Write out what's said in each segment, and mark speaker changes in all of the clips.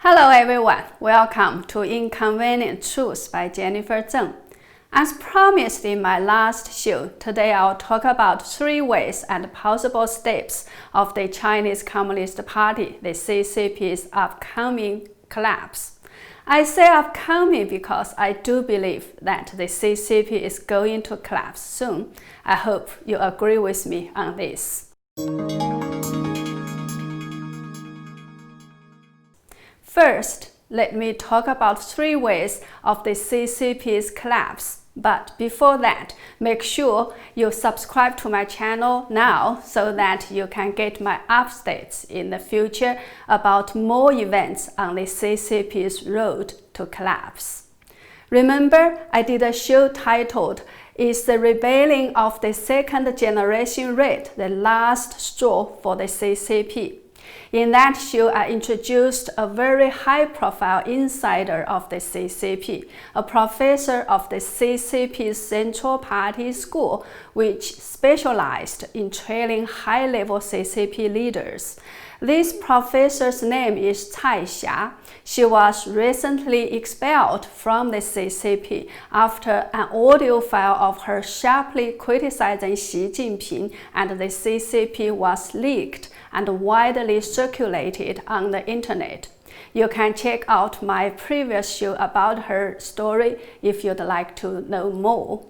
Speaker 1: Hello everyone, welcome to Inconvenient Truths by Jennifer Zeng. As promised in my last show, today I'll talk about 3 ways and possible steps of the Chinese Communist Party, the CCP's upcoming collapse. I say upcoming because I do believe that the CCP is going to collapse soon. I hope you agree with me on this. First, let me talk about 3 ways of the CCP's collapse. But before that, make sure you subscribe to my channel now so that you can get my updates in the future about more events on the CCP's road to collapse. Remember, I did a show titled, "Is the Rebellion of the Second Generation Red the Last Straw for the CCP?" In that show, I introduced a very high-profile insider of the CCP, a professor of the CCP's Central Party School, which specialized in training high-level CCP leaders. This professor's name is Cai Xia. She was recently expelled from the CCP after an audio file of her sharply criticizing Xi Jinping and the CCP was leaked and widely circulated on the internet. You can check out my previous show about her story if you'd like to know more.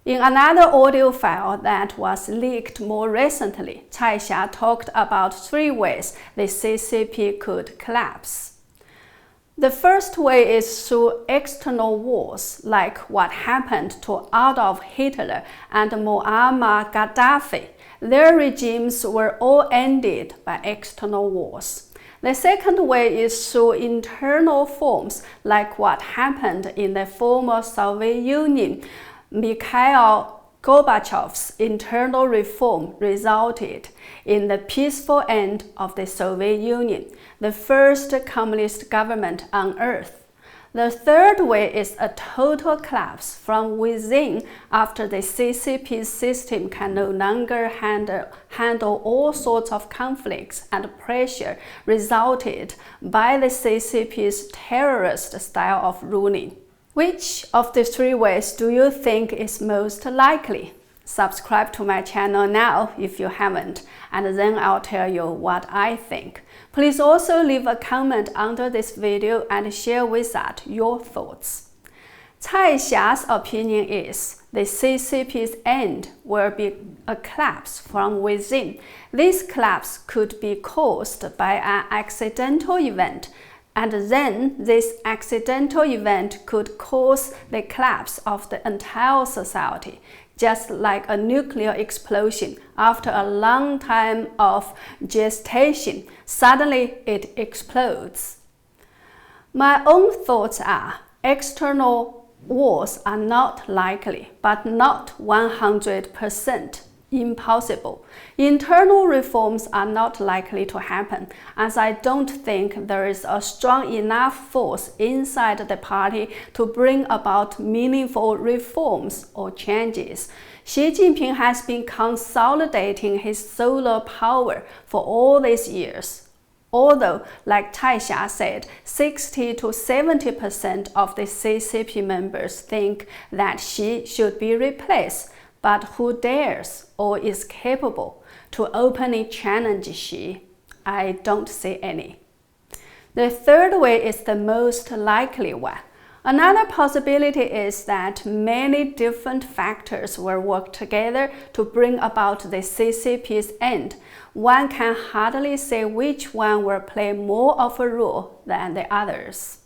Speaker 1: In another audio file that was leaked more recently, Cai Xia talked about 3 ways the CCP could collapse. The first way is through external wars, like what happened to Adolf Hitler and Muammar Gaddafi. Their regimes were all ended by external wars. The second way is through internal forms, like what happened in the former Soviet Union. Mikhail Gorbachev's internal reform resulted in the peaceful end of the Soviet Union, the first communist government on earth. The third way is a total collapse from within after the CCP system can no longer handle all sorts of conflicts and pressure resulted by the CCP's terrorist style of ruling. Which of the 3 ways do you think is most likely? Subscribe to my channel now if you haven't, and then I'll tell you what I think. Please also leave a comment under this video and share with us your thoughts. Cai Xia's opinion is the CCP's end will be a collapse from within. This collapse could be caused by an accidental event, and then this accidental event could cause the collapse of the entire society, just like a nuclear explosion. After a long time of gestation, suddenly it explodes. My own thoughts are external wars are not likely, but not 100% impossible. Internal reforms are not likely to happen, as I don't think there is a strong enough force inside the party to bring about meaningful reforms or changes. Xi Jinping has been consolidating his solar power for all these years. Although, like Cai Xia said, 60 to 70% of the CCP members think that Xi should be replaced, but who dares or is capable to openly challenge Xi? I don't see any. The third way is the most likely one. Another possibility is that many different factors will work together to bring about the CCP's end. One can hardly say which one will play more of a role than the others.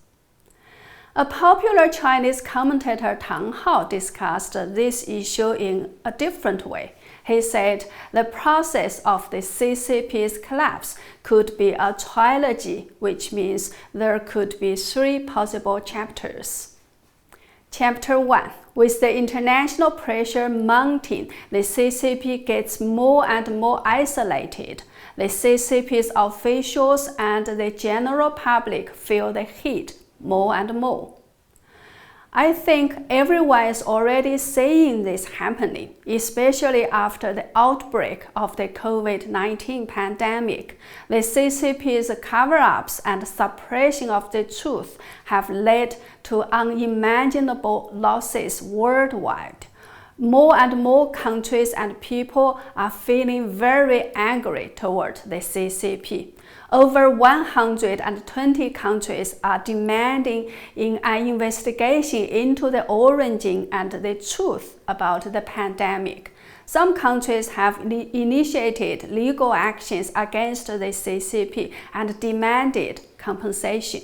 Speaker 1: A popular Chinese commentator Tang Hao discussed this issue in a different way. He said the process of the CCP's collapse could be a trilogy, which means there could be 3 possible chapters. Chapter 1. With the international pressure mounting, the CCP gets more and more isolated. The CCP's officials and the general public feel the heat more and more. I think everyone is already seeing this happening, especially after the outbreak of the COVID-19 pandemic. The CCP's cover-ups and suppression of the truth have led to unimaginable losses worldwide. More and more countries and people are feeling very angry toward the CCP. Over 120 countries are demanding an investigation into the origin and the truth about the pandemic. Some countries have initiated legal actions against the CCP and demanded compensation.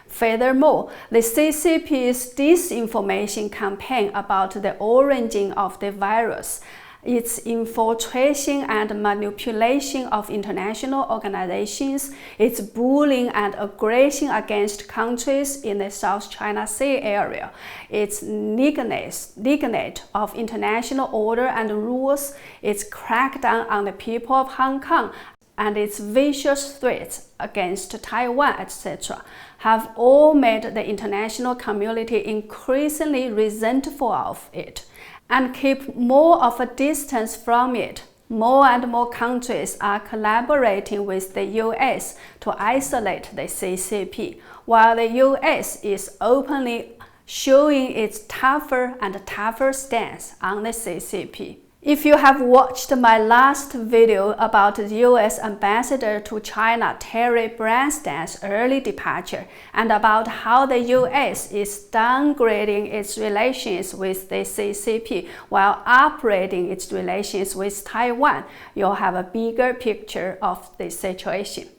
Speaker 1: Furthermore, the CCP's disinformation campaign about the origin of the virus, its infiltration and manipulation of international organizations, its bullying and aggression against countries in the South China Sea area, its neglect of international order and rules, its crackdown on the people of Hong Kong, and its vicious threats against Taiwan, etc., have all made the international community increasingly resentful of it and keep more of a distance from it. More and more countries are collaborating with the US to isolate the CCP, while the US is openly showing its tougher and tougher stance on the CCP. If you have watched my last video about the US ambassador to China Terry Branstad's early departure and about how the US is downgrading its relations with the CCP while upgrading its relations with Taiwan, you'll have a bigger picture of the situation.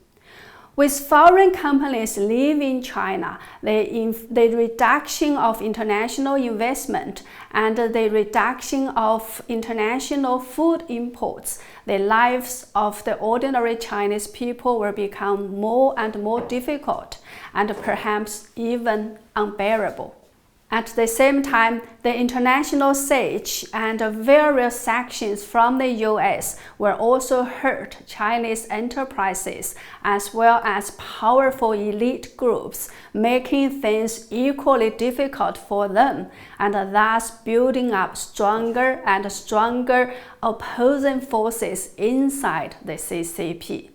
Speaker 1: With foreign companies leaving China, the reduction of international investment and the reduction of international food imports, the lives of the ordinary Chinese people will become more and more difficult and perhaps even unbearable. At the same time, the international siege and various sanctions from the US will also hurt Chinese enterprises as well as powerful elite groups, making things equally difficult for them and thus building up stronger and stronger opposing forces inside the CCP.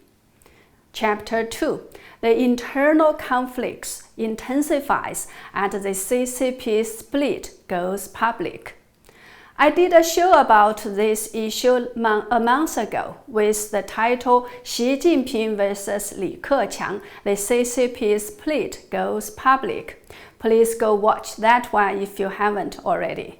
Speaker 1: Chapter 2. The internal conflicts intensifies and the CCP split goes public. I did a show about this issue a month ago with the title Xi Jinping vs. Li Keqiang, the CCP split goes public. Please go watch that one if you haven't already.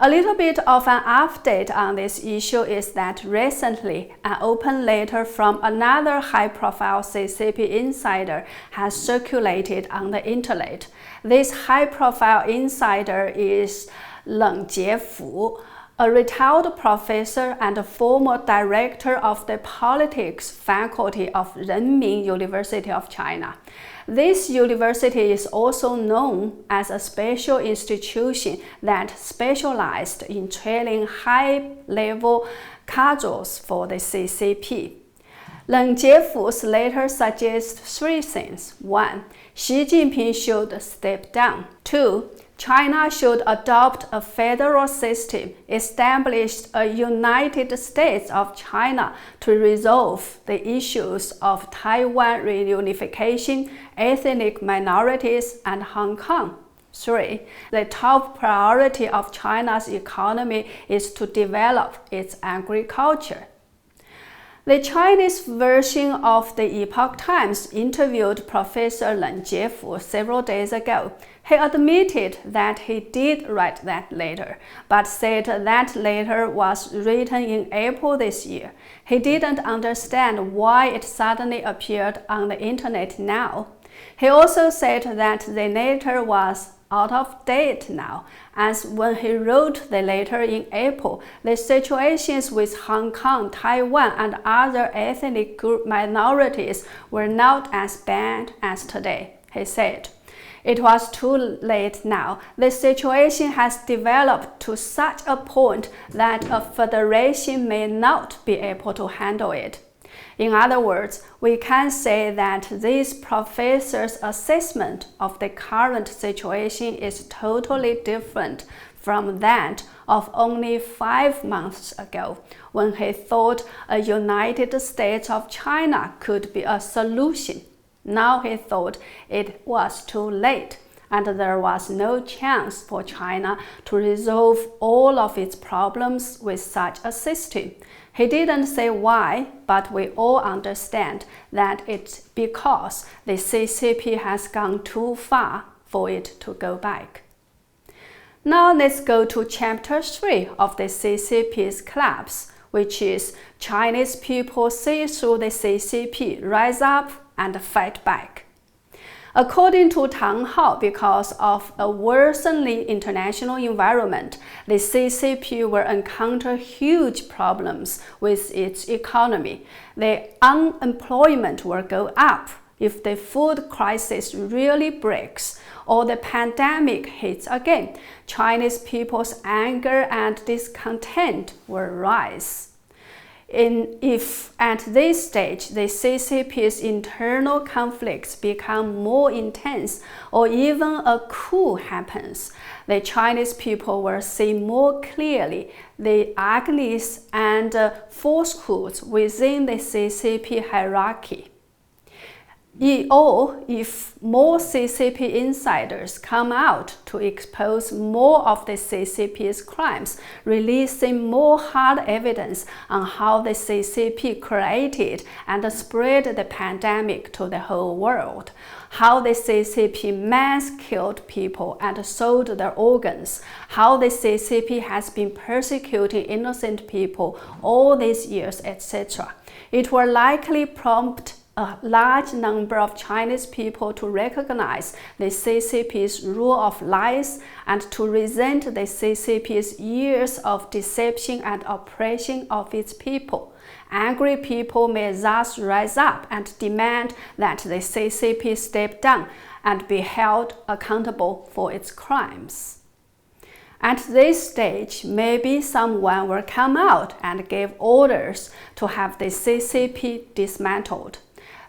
Speaker 1: A little bit of an update on this issue is that recently an open letter from another high-profile CCP insider has circulated on the internet. This high-profile insider is Zeng Jiefu, a retired professor and a former director of the politics faculty of Renmin University of China. This university is also known as a special institution that specialized in training high-level cadres for the CCP. Zeng Jiefu's letter suggests 3 things. 1. Xi Jinping should step down. 2. China should adopt a federal system, establish a United States of China to resolve the issues of Taiwan reunification, ethnic minorities, and Hong Kong. 3. The top priority of China's economy is to develop its agriculture. The Chinese version of the Epoch Times interviewed Professor Zeng Jiefu several days ago. He admitted that he did write that letter, but said that letter was written in April this year. He didn't understand why it suddenly appeared on the internet now. He also said that the letter was out of date now, as when he wrote the letter in April, the situations with Hong Kong, Taiwan, and other ethnic group minorities were not as bad as today, he said. It was too late now. The situation has developed to such a point that a federation may not be able to handle it. In other words, we can say that this professor's assessment of the current situation is totally different from that of only 5 months ago, when he thought a United States of China could be a solution. Now he thought it was too late, and there was no chance for China to resolve all of its problems with such a system. He didn't say why, but we all understand that it's because the CCP has gone too far for it to go back. Now let's go to Chapter 3 of the CCP's collapse, which is Chinese people see through the CCP, rise up and fight back. According to Tang Hao, because of a worsening international environment, the CCP will encounter huge problems with its economy. The unemployment will go up if the food crisis really breaks or the pandemic hits again. Chinese people's anger and discontent will rise. If at this stage the CCP's internal conflicts become more intense or even a coup happens, the Chinese people will see more clearly the ugliness and falsehoods within the CCP hierarchy. Or if more CCP insiders come out to expose more of the CCP's crimes, releasing more hard evidence on how the CCP created and spread the pandemic to the whole world, how the CCP mass killed people and sold their organs, how the CCP has been persecuting innocent people all these years, etc. It will likely prompt a large number of Chinese people to recognize the CCP's rule of lies and to resent the CCP's years of deception and oppression of its people. Angry people may thus rise up and demand that the CCP step down and be held accountable for its crimes. At this stage, maybe someone will come out and give orders to have the CCP dismantled.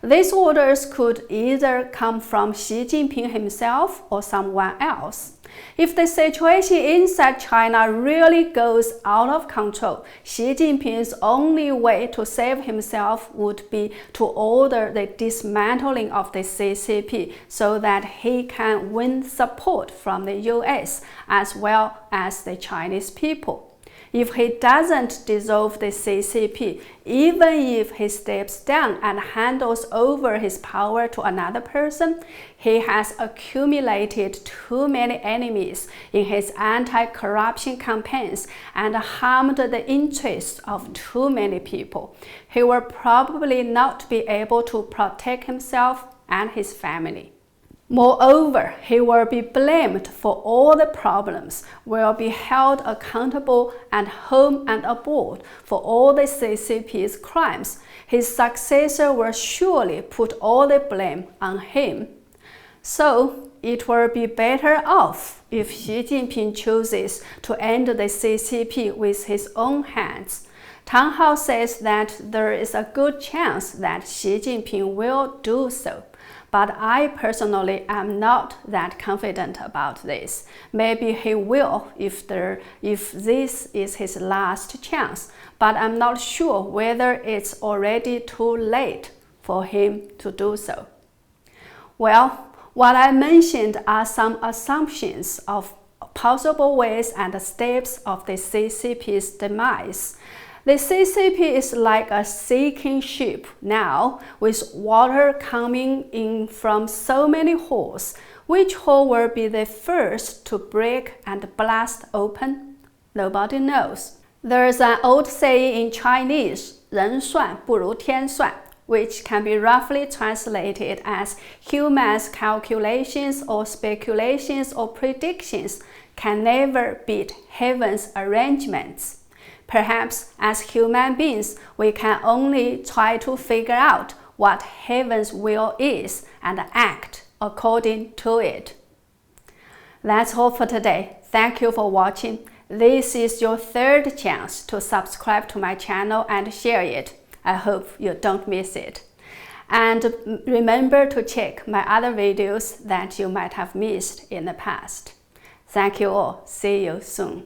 Speaker 1: These orders could either come from Xi Jinping himself or someone else. If the situation inside China really goes out of control, Xi Jinping's only way to save himself would be to order the dismantling of the CCP so that he can win support from the US as well as the Chinese people. If he doesn't dissolve the CCP, even if he steps down and hands over his power to another person, he has accumulated too many enemies in his anti-corruption campaigns and harmed the interests of too many people. He will probably not be able to protect himself and his family. Moreover, he will be blamed for all the problems, will be held accountable at home and abroad for all the CCP's crimes. His successor will surely put all the blame on him. So, it will be better off if Xi Jinping chooses to end the CCP with his own hands. Tang Hao says that there is a good chance that Xi Jinping will do so. But I personally am not that confident about this. Maybe he will if this is his last chance, but I'm not sure whether it's already too late for him to do so. Well, what I mentioned are some assumptions of possible ways and steps of the CCP's demise. The CCP is like a sinking ship now, with water coming in from so many holes. Which hole will be the first to break and blast open? Nobody knows. There is an old saying in Chinese, 人算不如天算, which can be roughly translated as humans' calculations or speculations or predictions can never beat heaven's arrangements. Perhaps as human beings, we can only try to figure out what heaven's will is and act according to it. That's all for today. Thank you for watching. This is your third chance to subscribe to my channel and share it. I hope you don't miss it. And remember to check my other videos that you might have missed in the past. Thank you all. See you soon.